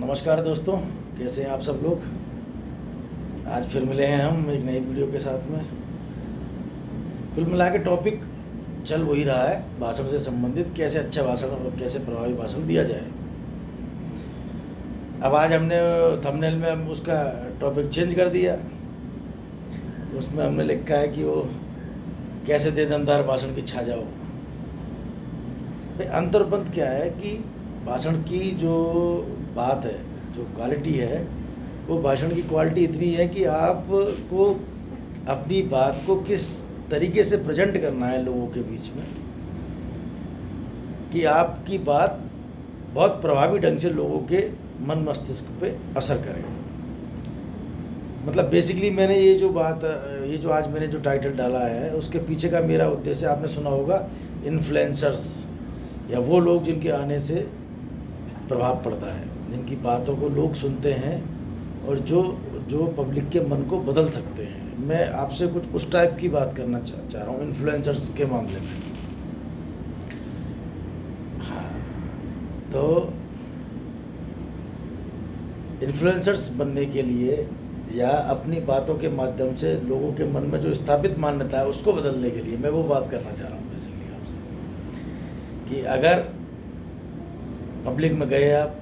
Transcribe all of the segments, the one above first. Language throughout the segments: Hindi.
नमस्कार दोस्तों, कैसे हैं आप सब लोग। आज फिर मिले हैं हम एक नई वीडियो के साथ में। कुल मिला के टॉपिक चल वही रहा है, भाषण से संबंधित, कैसे अच्छा भाषण और कैसे प्रभावी भाषण दिया जाए। अब आज हमने थंबनेल में हम उसका टॉपिक चेंज कर दिया। उसमें हमने लिखा है कि वो कैसे दे दमदार भाषण की छा जाओ। भाई अंतर्बंध क्या है कि भाषण की जो बात है, जो क्वालिटी है, वो भाषण की क्वालिटी इतनी है कि आपको अपनी बात को किस तरीके से प्रेजेंट करना है लोगों के बीच में कि आपकी बात बहुत प्रभावी ढंग से लोगों के मन मस्तिष्क पे असर करे। मतलब बेसिकली मैंने ये जो आज मैंने जो टाइटल डाला है, उसके पीछे का मेरा उद्देश्य आपने सुना होगा, इन्फ्लुएंसर्स, या वो लोग जिनके आने से प्रभाव पड़ता है, जिनकी बातों को लोग सुनते हैं और जो पब्लिक के मन को बदल सकते हैं। मैं आपसे कुछ उस टाइप की बात करना चाह रहा हूँ इन्फ्लुएंसर्स के मामले में। हाँ, तो इन्फ्लुएंसर्स बनने के लिए या अपनी बातों के माध्यम से लोगों के मन में जो स्थापित मान्यता है उसको बदलने के लिए मैं वो बात करना चाह रहा हूँ बेसिकली आपसे कि अगर पब्लिक में गए आप,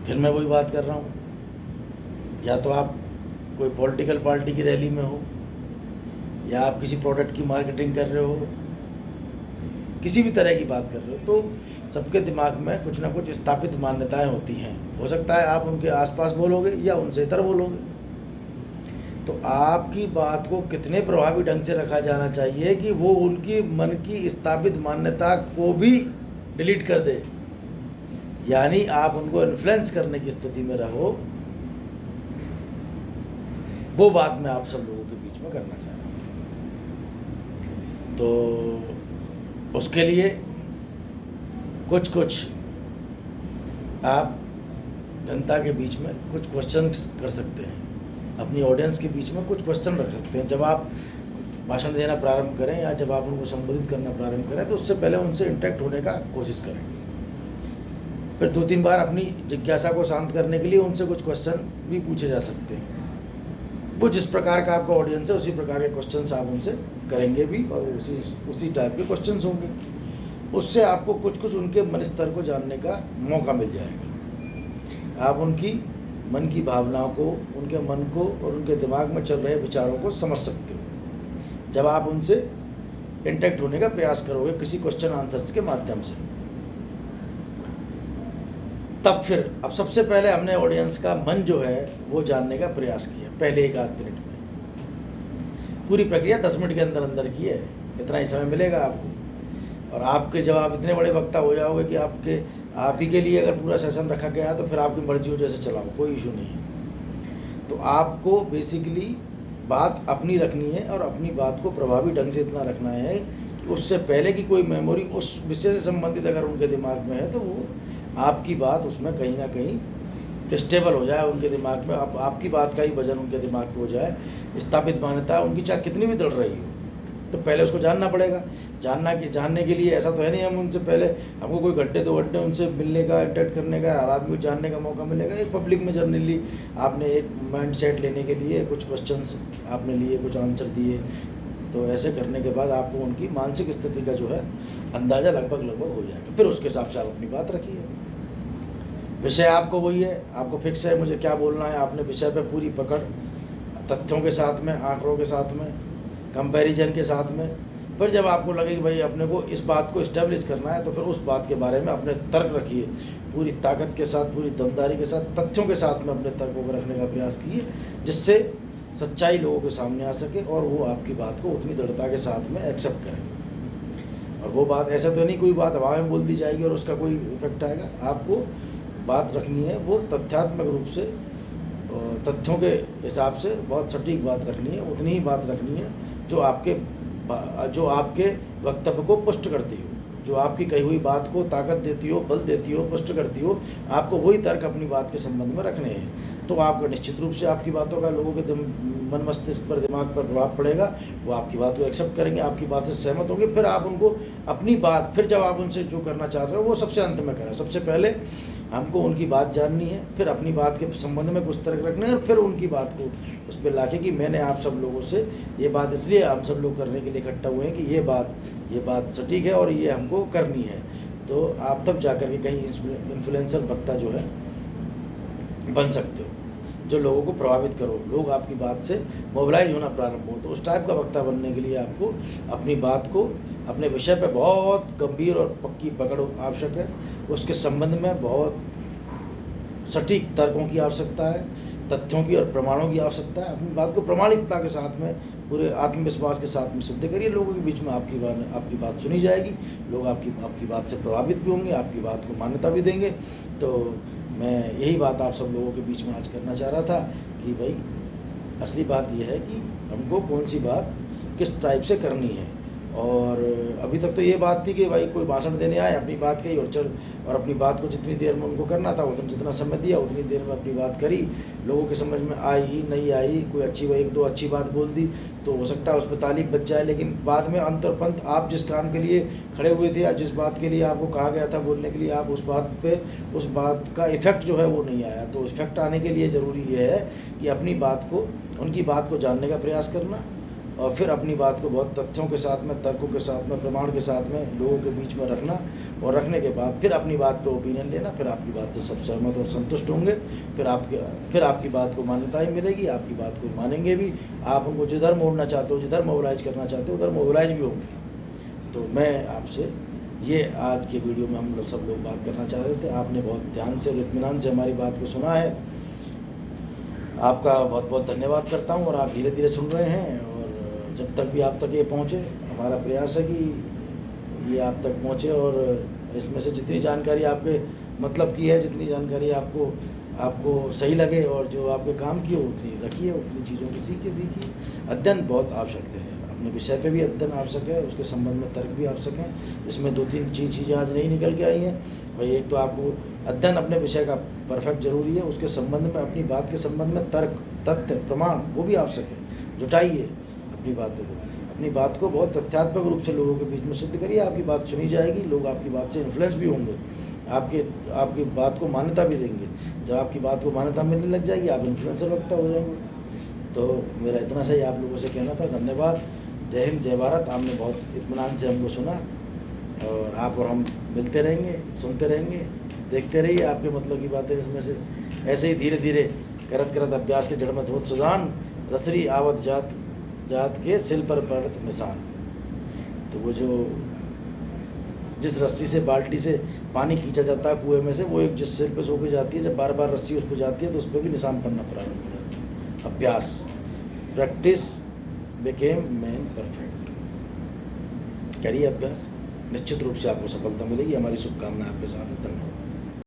फिर मैं वही बात कर रहा हूँ, या तो आप कोई पॉलिटिकल पार्टी की रैली में हो, या आप किसी प्रोडक्ट की मार्केटिंग कर रहे हो, किसी भी तरह की बात कर रहे हो, तो सबके दिमाग में कुछ ना कुछ स्थापित मान्यताएं होती हैं। हो सकता है आप उनके आसपास बोलोगे या उनसे इतर बोलोगे। तो आपकी बात को कितने प्रभावी ढंग से रखा जाना चाहिए कि वो उनकी मन की स्थापित मान्यता को भी डिलीट कर दे, यानी आप उनको इन्फ्लुएंस करने की स्थिति में रहो। वो बात मैं आप सब लोगों के बीच में करना चाह रहा हूँ। तो उसके लिए कुछ आप जनता के बीच में कुछ क्वेश्चन कर सकते हैं, अपनी ऑडियंस के बीच में कुछ क्वेश्चन रख सकते हैं। जब आप भाषण देना प्रारंभ करें या जब आप उनको संबोधित करना प्रारंभ करें, तो उससे पहले उनसे इंटरेक्ट होने का कोशिश करें। फिर 2-3 बार अपनी जिज्ञासा को शांत करने के लिए उनसे कुछ क्वेश्चन भी पूछे जा सकते हैं। वो जिस प्रकार का आपका ऑडियंस है उसी प्रकार के क्वेश्चंस आप उनसे करेंगे भी, और उसी टाइप के क्वेश्चंस होंगे। उससे आपको कुछ उनके मन स्तर को जानने का मौका मिल जाएगा। आप उनकी मन की भावनाओं को, उनके मन को और उनके दिमाग में चल रहे विचारों को समझ सकते हो जब आप उनसे इंटरेक्ट होने का प्रयास करोगे किसी क्वेश्चन आंसर्स के माध्यम से। तब फिर अब सबसे पहले हमने ऑडियंस का मन जो है वो जानने का प्रयास किया, पहले 1-8 मिनट में। पूरी प्रक्रिया 10 मिनट के अंदर अंदर की है, इतना ही समय मिलेगा आपको। और आपके जब आप इतने बड़े वक्ता हो जाओगे कि आप ही के लिए अगर पूरा सेशन रखा गया तो फिर आपकी मर्जी हो जैसे चलाओ, कोई इशू नहीं है। तो आपको बेसिकली बात अपनी रखनी है और अपनी बात को प्रभावी ढंग से इतना रखना है कि उससे पहले की कोई मेमोरी उस विषय से संबंधित अगर उनके दिमाग में है तो वो आपकी बात उसमें कहीं ना कहीं स्टेबल हो जाए उनके दिमाग में। आपकी बात का ही वजन उनके दिमाग पे हो जाए। स्थापित मान्यता उनकी चाहे कितनी भी दल रही हो, तो पहले उसको जानना पड़ेगा। जानने के लिए ऐसा तो है नहीं हम उनसे पहले, हमको कोई घंटे 2 घंटे उनसे मिलने का, इंटरेक्ट करने का, हर आदमी को जानने का मौका मिलेगा। एक पब्लिक में जनरली आपने एक माइंड सेट लेने के लिए कुछ क्वेश्चंस आपने लिए, कुछ आंसर दिए, तो ऐसे करने के बाद आपको उनकी मानसिक स्थिति का जो है अंदाज़ा लगभग हो जाएगा। फिर उसके हिसाब से आप अपनी बात रखिए। विषय आपको वही है, आपको फिक्स है मुझे क्या बोलना है। आपने विषय पे पूरी पकड़, तथ्यों के साथ में, आंकड़ों के साथ में, कंपैरिजन के साथ में। फिर जब आपको लगे कि भाई अपने को इस बात को इस्टेब्लिश करना है, तो फिर उस बात के बारे में अपने तर्क रखिए, पूरी ताकत के साथ, पूरी दमदारी के साथ, तथ्यों के साथ में अपने तर्कों को रखने का प्रयास कीजिए, जिससे सच्चाई लोगों के सामने आ सके और वो आपकी बात को उतनी दृढ़ता के साथ में एक्सेप्ट करें। और वो बात ऐसा तो नहीं कोई बात हवा में बोल दी जाएगी और उसका कोई इफेक्ट आएगा। आपको बात रखनी है वो तथ्यात्मक रूप से, तथ्यों के हिसाब से बहुत सटीक बात रखनी है, उतनी ही बात रखनी है जो आपके वक्तव्य को पुष्ट करती हो, जो आपकी कही हुई बात को ताकत देती हो, बल देती हो, पुष्ट करती हो। आपको वही तर्क अपनी बात के संबंध में रखने हैं। तो आपका निश्चित रूप से आपकी बातों का लोगों के मन मस्तिष्क पर, दिमाग पर प्रभाव पड़ेगा। वो आपकी बात को एक्सेप्ट करेंगे, आपकी बात से सहमत होंगे। फिर आप उनको अपनी बात, फिर जब आप उनसे जो करना चाह रहे हो वो सबसे अंत में करें। सबसे पहले हमको उनकी बात जाननी है, फिर अपनी बात के संबंध में कुछ तर्क रखने हैं और फिर उनकी बात को उस पर लाके कि मैंने आप सब लोगों से ये बात इसलिए हम सब लोग करने के लिए इकट्ठा हुए हैं कि ये बात सटीक है और ये हमको करनी है। तो आप तब जा कर के कहीं इन्फ्लुएंसर वक्ता जो है बन सकते हो, जो लोगों को प्रभावित करो, लोग आपकी बात से मोबिलाइज होना प्रारंभ हो। तो उस टाइप का वक्ता बनने के लिए आपको अपनी बात को, अपने विषय पे बहुत गंभीर और पक्की पकड़ आवश्यक है। उसके संबंध में बहुत सटीक तर्कों की आवश्यकता है, तथ्यों की और प्रमाणों की आवश्यकता है। अपनी बात को प्रमाणिकता के साथ में, पूरे आत्मविश्वास के साथ में सिद्ध करिए। लोगों के बीच में आपकी बात सुनी जाएगी, लोग आपकी बात से प्रभावित भी होंगे, आपकी बात को मान्यता भी देंगे। तो मैं यही बात आप सब लोगों के बीच में आज करना चाह रहा था कि भाई असली बात यह है कि हमको कौन सी बात किस टाइप से करनी है। और अभी तक तो ये बात थी कि भाई कोई भाषण देने आए, अपनी बात कही और अपनी बात को जितनी देर में उनको करना था जितना समय दिया उतनी देर में अपनी बात करी। लोगों के समझ में आई नहीं आई, कोई एक दो अच्छी बात बोल दी तो हो सकता है उस पर तारीफ बच जाए, लेकिन बाद में अंत और पंत आप जिस काम के लिए खड़े हुए थे या जिस बात के लिए आपको कहा गया था बोलने के लिए, आप उस बात का इफ़ेक्ट जो है वो नहीं आया। तो इफ़ेक्ट आने के लिए ज़रूरी ये है कि अपनी बात को, उनकी बात को जानने का प्रयास करना और फिर अपनी बात को बहुत तथ्यों के साथ में, तर्कों के साथ में, प्रमाण के साथ में लोगों के बीच में रखना और रखने के बाद फिर अपनी बात पे ओपिनियन लेना। फिर आपकी बात से सब सहमत और संतुष्ट होंगे, फिर आपकी बात को मान्यता ही मिलेगी, आपकी बात को मानेंगे भी। आप उनको जिधर मोड़ना चाहते हो, जिधर मोबिलाइज करना चाहते हो उधर मोबिलाइज भी होंगे। तो मैं आपसे ये आज के वीडियो में हम लोग सब लोग बात करना चाह रहे थे। आपने बहुत ध्यान से और इत्मीनान से हमारी बात को सुना है, आपका बहुत बहुत धन्यवाद करता हूँ। और आप धीरे धीरे सुन रहे हैं और जब तक भी आप तक ये पहुँचे, हमारा प्रयास है कि ये आप तक पहुँचे और इसमें से जितनी जानकारी आपके मतलब की है, जितनी जानकारी आपको सही लगे और जो आपके काम की हो उतनी रखिए, उतनी चीज़ों की सीखिए, देखिए। अध्ययन बहुत आवश्यक है, अपने विषय पे भी अध्ययन आवश्यक है, उसके संबंध में तर्क भी आवश्यक है। इसमें दो तीन चीज़ें आज नहीं निकल के आई हैं भाई। एक तो आपको अध्ययन अपने विषय का परफेक्ट जरूरी है, उसके संबंध में, अपनी बात के संबंध में तर्क, तथ्य, प्रमाण वो भी आवश्यक है। जुटाइए अपनी बात को बहुत तथ्यात्मक रूप से लोगों के बीच में सिद्ध करिए। आपकी बात सुनी जाएगी, लोग आपकी बात से इन्फ्लुएंस भी होंगे, आपकी बात को मान्यता भी देंगे। जब आपकी बात को मान्यता मिलने लग जाएगी, आप इन्फ्लुएंसर वक्ता हो जाएंगे। तो मेरा इतना सा ही आप लोगों से कहना था। धन्यवाद। जय हिंद, जय भारत। आपने बहुत इत्मीनान से हमको सुना और आप और हम मिलते रहेंगे, सुनते रहेंगे, देखते रहिए। आपके मतलब की बातें इसमें से ऐसे ही धीरे धीरे करत अभ्यास के जड़ में धोत सुजान, रसरी आवत जात के सिल पर पड़त निशान। तो वो जो जिस रस्सी से, बाल्टी से पानी खींचा जाता है कुएं में से, वो एक जिस सिर पे सो के जाती है, जब बार बार रस्सी उस पर जाती है तो उस पर भी निशान पड़ना प्रारंभ हो जाता है। अभ्यास, प्रैक्टिस बिकेम मैन परफेक्ट। करिए अभ्यास, निश्चित रूप से आपको सफलता मिलेगी। हमारी शुभकामनाएं आपके साथ है। धन्यवाद।